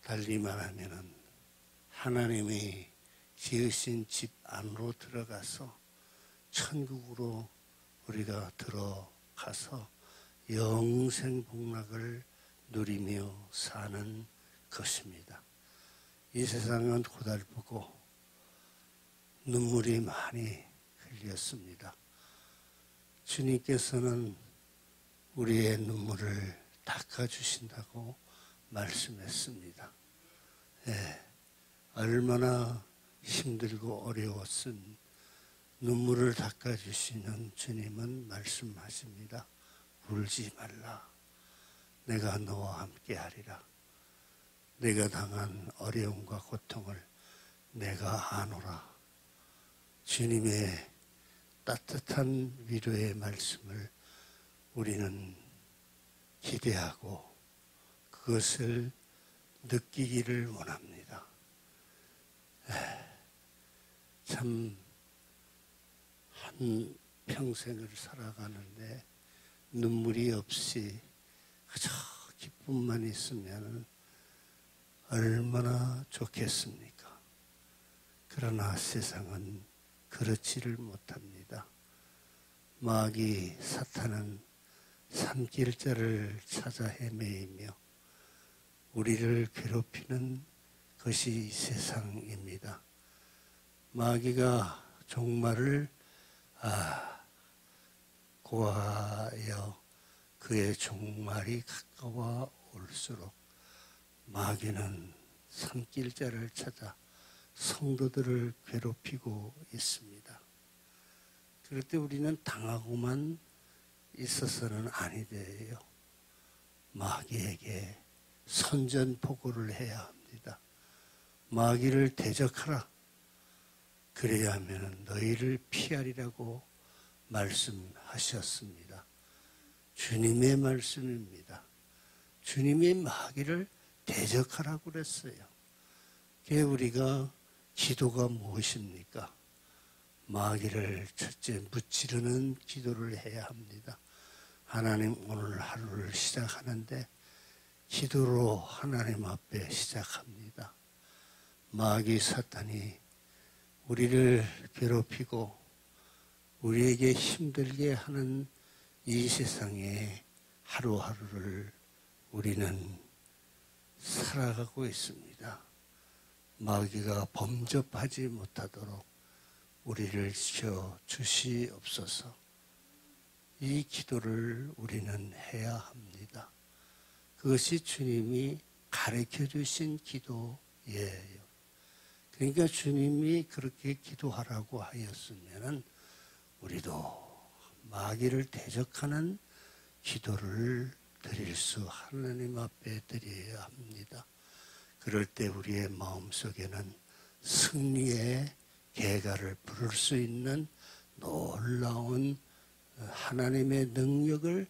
달리 말하면은 하나님이 지으신 집 안으로 들어가서 천국으로 우리가 들어가서 영생 복락을 누리며 사는 것입니다. 이 세상은 고달프고 눈물이 많이 흘렸습니다. 주님께서는 우리의 눈물을 닦아주신다고 말씀했습니다. 얼마나 힘들고 어려웠은 눈물을 닦아주시는 주님은 말씀하십니다. 울지 말라. 내가 너와 함께 하리라. 내가 당한 어려움과 고통을 내가 아노라. 주님의 따뜻한 위로의 말씀을 우리는 기대하고 그것을 느끼기를 원합니다. 참 한 평생을 살아가는데 눈물이 없이 그저 기쁨만 있으면 얼마나 좋겠습니까? 그러나 세상은 그렇지를 못합니다. 마귀 사탄은 산길자를 찾아 헤매이며 우리를 괴롭히는 것이 세상입니다. 마귀가 종말을 고하여 그의 종말이 가까워 올수록 마귀는 산길자를 찾아 성도들을 괴롭히고 있습니다. 그럴 때 우리는 당하고만 있어서는 아니 돼요. 마귀에게 선전포고를 해야 합니다. 마귀를 대적하라. 그래야 하면 너희를 피하리라고 말씀하셨습니다. 주님의 말씀입니다. 주님이 마귀를 대적하라고 그랬어요. 그게 우리가 기도가 무엇입니까? 마귀를 첫째 무찌르는 기도를 해야 합니다. 하나님, 오늘 하루를 시작하는데 기도로 하나님 앞에 시작합니다. 마귀 사탄이 우리를 괴롭히고 우리에게 힘들게 하는 이 세상에 하루하루를 우리는 살아가고 있습니다. 마귀가 범접하지 못하도록 우리를 지켜 주시옵소서. 이 기도를 우리는 해야 합니다. 그것이 주님이 가르쳐 주신 기도예요. 그러니까 주님이 그렇게 기도하라고 하였으면 우리도 마귀를 대적하는 기도를 드릴 수 하나님 앞에 드려야 합니다. 그럴 때 우리의 마음속에는 승리의 개가를 부를 수 있는 놀라운 하나님의 능력을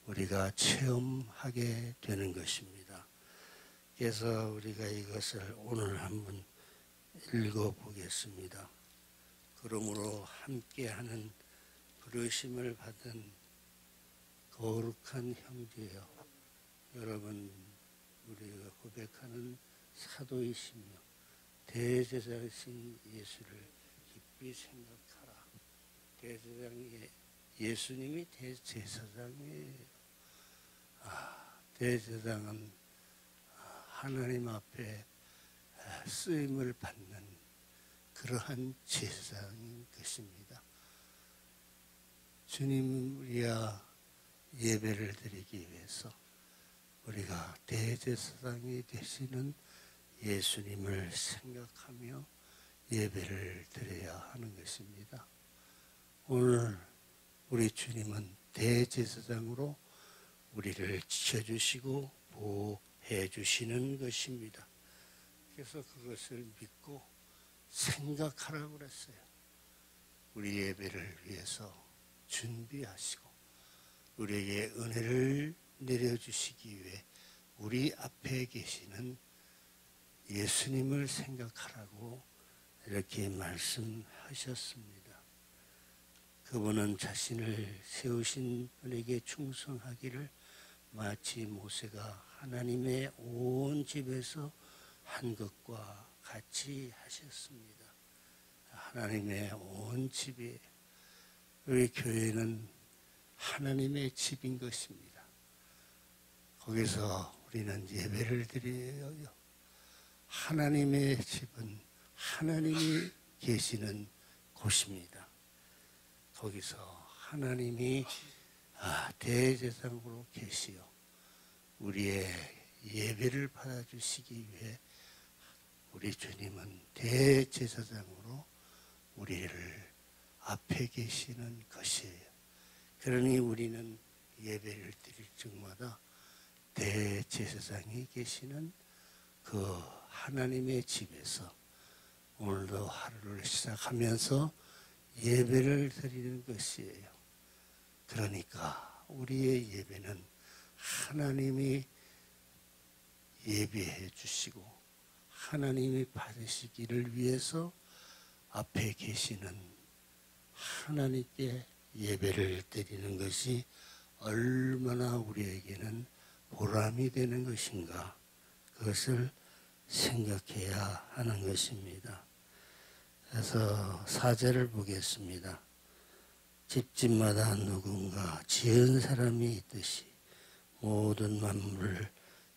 우리가 체험하게 되는 것입니다. 그래서 우리가 이것을 오늘 한번 읽어보겠습니다. 그러므로 함께하는 부르심을 받은 거룩한 형제여, 여러분 우리가 고백하는 사도이시며 대제사장이신 예수를 깊이 생각하라. 예수님이 대제사장이에요. 대제사장은 하나님 앞에 쓰임을 받는 그러한 제사장인 것입니다. 주님 우리야 예배를 드리기 위해서 우리가 대제사장이 되시는 예수님을 생각하며 예배를 드려야 하는 것입니다. 오늘 우리 주님은 대제사장으로 우리를 지켜주시고 보호해 주시는 것입니다. 그래서 그것을 믿고 생각하라고 그랬어요. 우리 예배를 위해서 준비하시고 우리에게 은혜를 내려주시기 위해 우리 앞에 계시는 예수님을 생각하라고 이렇게 말씀하셨습니다. 그분은 자신을 세우신 분에게 충성하기를 마치 모세가 하나님의 온 집에서 한 것과 같이 하셨습니다. 하나님의 온 집이, 우리 교회는 하나님의 집인 것입니다. 거기서 우리는 예배를 드려요. 하나님의 집은 하나님이 계시는 곳입니다. 거기서 하나님이 대제사장으로 계시어 우리의 예배를 받아주시기 위해 우리 주님은 대제사장으로 우리를 앞에 계시는 것이에요. 그러니 우리는 예배를 드릴 적마다 대제사장이 계시는 그 하나님의 집에서 오늘도 하루를 시작하면서 예배를 드리는 것이에요. 그러니까 우리의 예배는 하나님이 예배해 주시고 하나님이 받으시기를 위해서 앞에 계시는 하나님께 예배를 드리는 것이 얼마나 우리에게는 보람이 되는 것인가, 그것을 생각해야 하는 것입니다. 그래서 4절을 보겠습니다. 집집마다 누군가 지은 사람이 있듯이 모든 만물을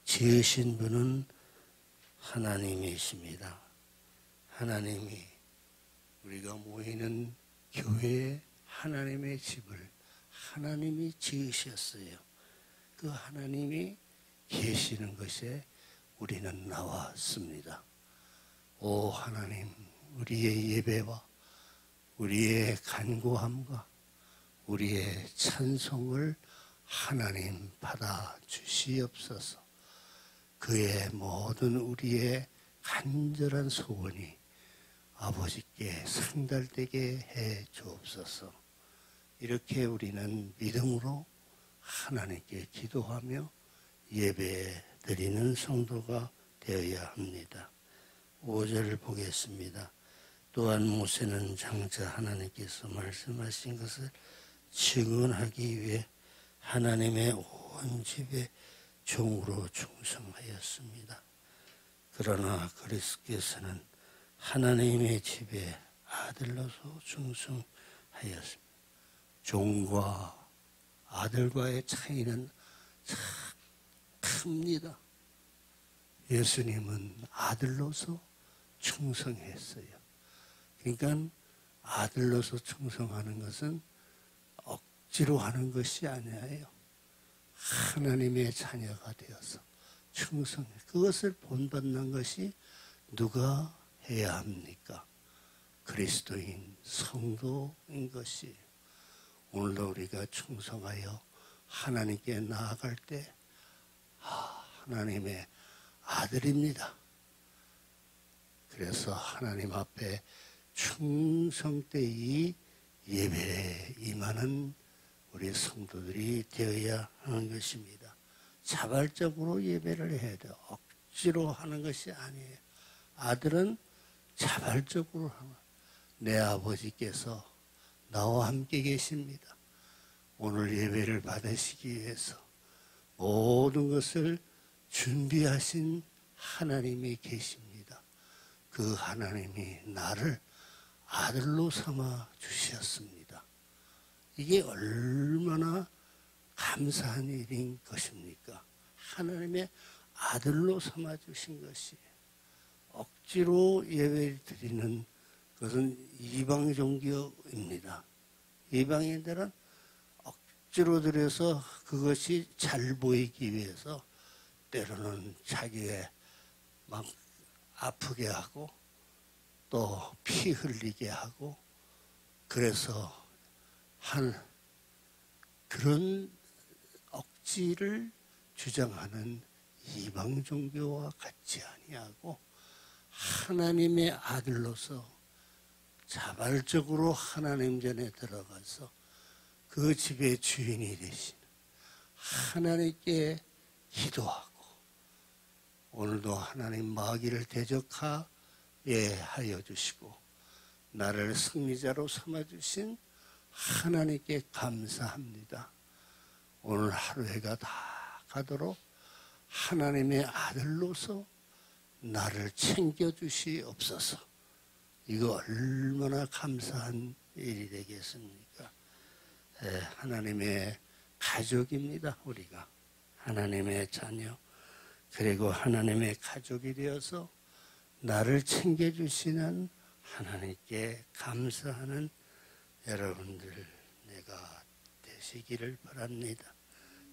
지으신 분은 하나님이십니다. 하나님이 우리가 모이는 교회에 하나님의 집을 하나님이 지으셨어요. 그 하나님이 계시는 것에 우리는 나왔습니다. 오 하나님, 우리의 예배와 우리의 간구함과 우리의 찬송을 하나님 받아 주시옵소서. 그의 모든 우리의 간절한 소원이 아버지께 상달되게 해 주옵소서. 이렇게 우리는 믿음으로 하나님께 기도하며 예배 드리는 성도가 되어야 합니다. 5절을 보겠습니다. 또한 모세는 장차 하나님께서 말씀하신 것을 증언하기 위해 하나님의 온 집에 종으로 충성하였습니다. 그러나 그리스도께서는 하나님의 집에 아들로서 충성하였습니다. 종과 아들과의 차이는 참 큽니다. 예수님은 아들로서 충성했어요. 그러니까 아들로서 충성하는 것은 억지로 하는 것이 아니에요. 하나님의 자녀가 되어서 충성해. 그것을 본받는 것이 누가 해야 합니까? 그리스도인 성도인 것이에요. 오늘도 우리가 충성하여 하나님께 나아갈 때 하나님의 아들입니다. 그래서 하나님 앞에 충성되이 예배에 임하는 우리 성도들이 되어야 하는 것입니다. 자발적으로 예배를 해야 돼요. 억지로 하는 것이 아니에요. 아들은 자발적으로 하는, 내 아버지께서 나와 함께 계십니다. 오늘 예배를 받으시기 위해서 모든 것을 준비하신 하나님이 계십니다. 그 하나님이 나를 아들로 삼아 주셨습니다. 이게 얼마나 감사한 일인 것입니까? 하나님의 아들로 삼아 주신 것이. 억지로 예배를 드리는 것은 이방 종교입니다. 이방인들은 억지로 드려서 그것이 잘 보이기 위해서 때로는 자기의 막 아프게 하고 또 피 흘리게 하고 그래서 한 그런 억지를 주장하는 이방 종교와 같지 아니하고 하나님의 아들로서 자발적으로 하나님 전에 들어가서 그 집의 주인이 되신 하나님께 기도하고 오늘도 하나님 마귀를 대적하여 하여 주시고 나를 승리자로 삼아주신 하나님께 감사합니다. 오늘 하루해가 다 가도록 하나님의 아들로서 나를 챙겨주시옵소서. 이거 얼마나 감사한 일이 되겠습니까? 하나님의 가족입니다. 우리가 하나님의 자녀, 그리고 하나님의 가족이 되어서 나를 챙겨주시는 하나님께 감사하는 여러분들 내가 되시기를 바랍니다.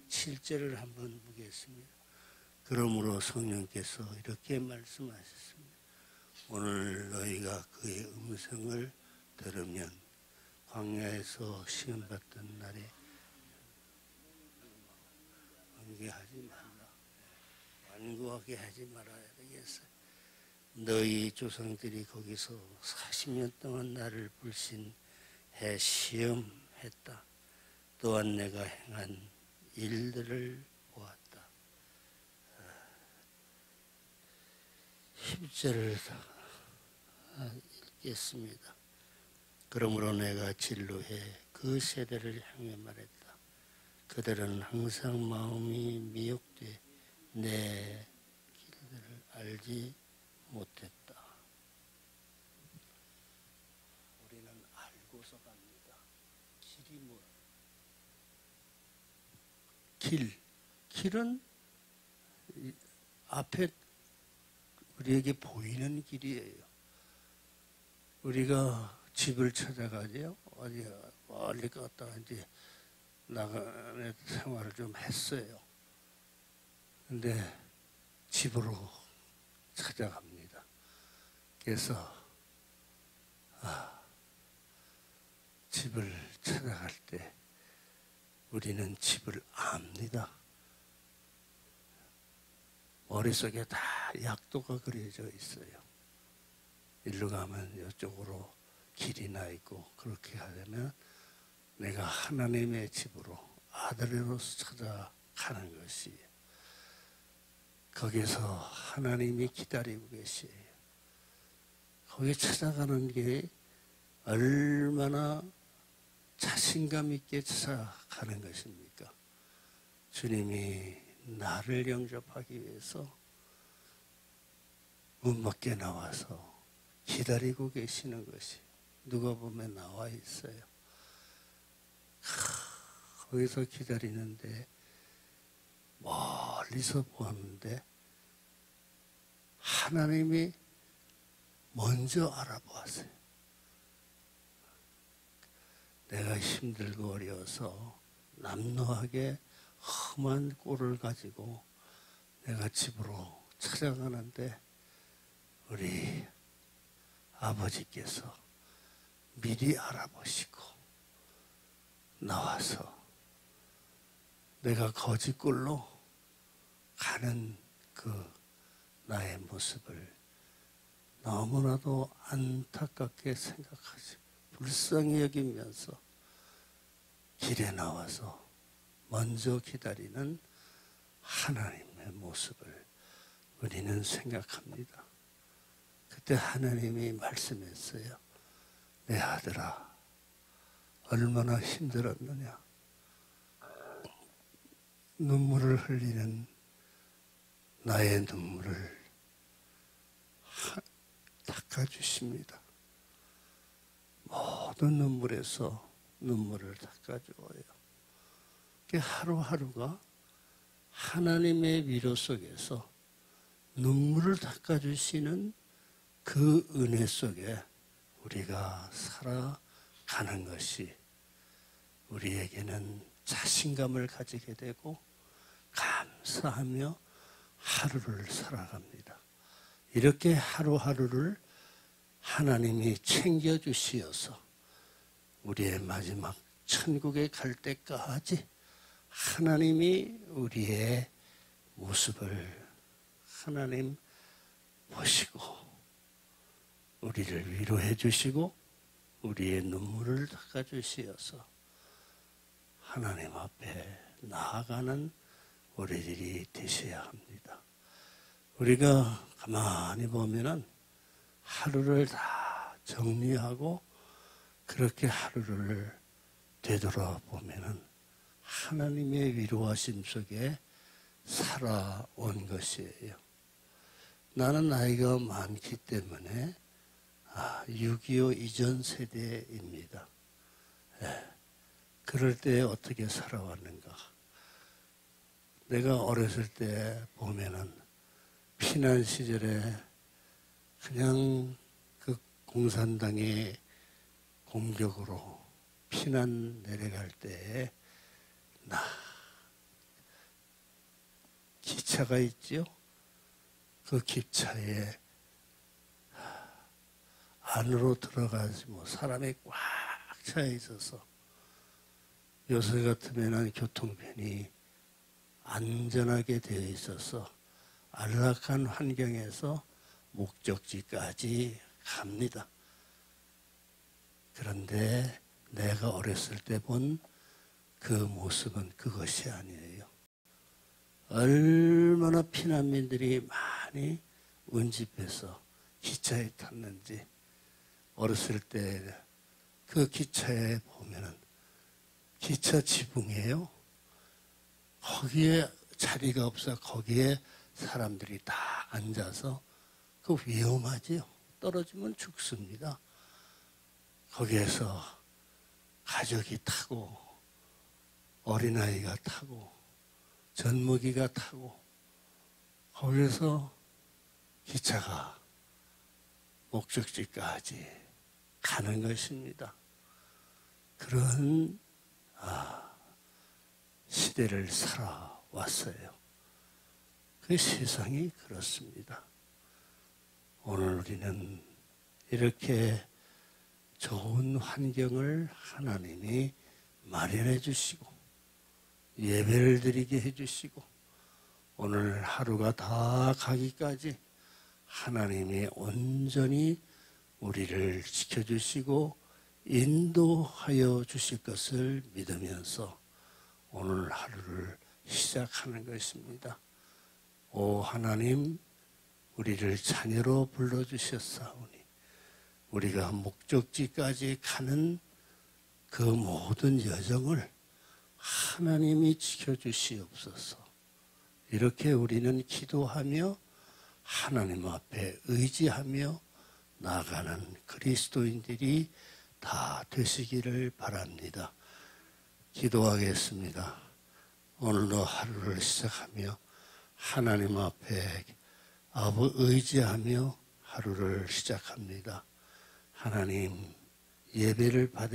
7절을 한번 보겠습니다. 그러므로 성령께서 이렇게 말씀하셨습니다. 오늘 너희가 그의 음성을 들으면 광야에서 시험받던 날에 완고하게 하지 말아야 되겠어요. 너희 조상들이 거기서 40년 동안 나를 불신해 시험했다. 또한 내가 행한 일들을 보았다. 10절을 읽겠습니다. 그러므로 내가 진로해 그 세대를 향해 말했다. 그들은 항상 마음이 미혹돼 내 길들을 알지 못했다. 우리는 알고서 갑니다. 길이 뭐예요? 길은 앞에 우리에게 보이는 길이에요. 우리가 집을 찾아가죠. 어디 멀리 갔다가 이제 나가는 생활을 좀 했어요. 근데 집으로 찾아갑니다. 그래서 집을 찾아갈 때 우리는 집을 압니다. 머릿속에 다 약도가 그려져 있어요. 일로 가면 이쪽으로 길이 나 있고, 그렇게 하려면 내가 하나님의 집으로 아들로서 찾아가는 것이에요. 거기서 하나님이 기다리고 계세요. 거기 찾아가는 게 얼마나 자신감 있게 찾아가는 것입니까? 주님이 나를 영접하기 위해서 문 밖에 나와서 기다리고 계시는 것이 누가복음에 나와 있어요. 거기서 기다리는데 멀리서 보았는데 하나님이 먼저 알아보았어요. 내가 힘들고 어려워서 남루하게 험한 꼴을 가지고 내가 집으로 찾아가는데 우리 아버지께서 미리 알아보시고 나와서 내가 거짓골로 가는 그 나의 모습을 너무나도 안타깝게 생각하지 불쌍히 여기면서 길에 나와서 먼저 기다리는 하나님의 모습을 우리는 생각합니다. 그때 하나님이 말씀했어요. 내 아들아, 얼마나 힘들었느냐. 눈물을 흘리는 나의 눈물을 닦아주십니다. 모든 눈물에서 눈물을 닦아주어요. 하루하루가 하나님의 위로 속에서 눈물을 닦아주시는 그 은혜 속에 우리가 살아가는 것이 우리에게는 자신감을 가지게 되고 감사하며 하루를 살아갑니다. 이렇게 하루하루를 하나님이 챙겨주시어서 우리의 마지막 천국에 갈 때까지 하나님이 우리의 모습을 하나님 보시고 우리를 위로해 주시고 우리의 눈물을 닦아 주시어서 하나님 앞에 나아가는 우리들이 되셔야 합니다. 우리가 가만히 보면은 하루를 다 정리하고 그렇게 하루를 되돌아보면은 하나님의 위로하심 속에 살아온 것이에요. 나는 나이가 많기 때문에 6.25 이전 세대입니다. 그럴 때 어떻게 살아왔는가. 내가 어렸을 때 보면은 피난 시절에 그냥 그 공산당의 공격으로 피난 내려갈 때 기차가 있지요. 그 기차에 안으로 들어가지 사람이 꽉 차 있어서 요새 같으면은 교통편이 안전하게 되어 있어서 안락한 환경에서 목적지까지 갑니다. 그런데 내가 어렸을 때 본 그 모습은 그것이 아니에요. 얼마나 피난민들이 많이 운집해서 기차에 탔는지. 어렸을 때 그 기차에 보면은 기차 지붕이에요. 거기에 자리가 없어 거기에 사람들이 다 앉아서 그 위험하지요. 떨어지면 죽습니다. 거기에서 가족이 타고 어린아이가 타고 젖먹이가 타고 거기에서 기차가 목적지까지 가는 것입니다. 그런 시대를 살아왔어요. 그 세상이 그렇습니다. 오늘 우리는 이렇게 좋은 환경을 하나님이 마련해 주시고 예배를 드리게 해 주시고 오늘 하루가 다 가기까지 하나님이 온전히 우리를 지켜주시고 인도하여 주실 것을 믿으면서 오늘 하루를 시작하는 것입니다. 오 하나님, 우리를 자녀로 불러주셨사오니 우리가 목적지까지 가는 그 모든 여정을 하나님이 지켜주시옵소서. 이렇게 우리는 기도하며 하나님 앞에 의지하며 나아가는 그리스도인들이 다 되시기를 바랍니다. 기도하겠습니다. 오늘도 하루를 시작하며 하나님 앞에 의지하며 하루를 시작합니다. 하나님, 예배를 받으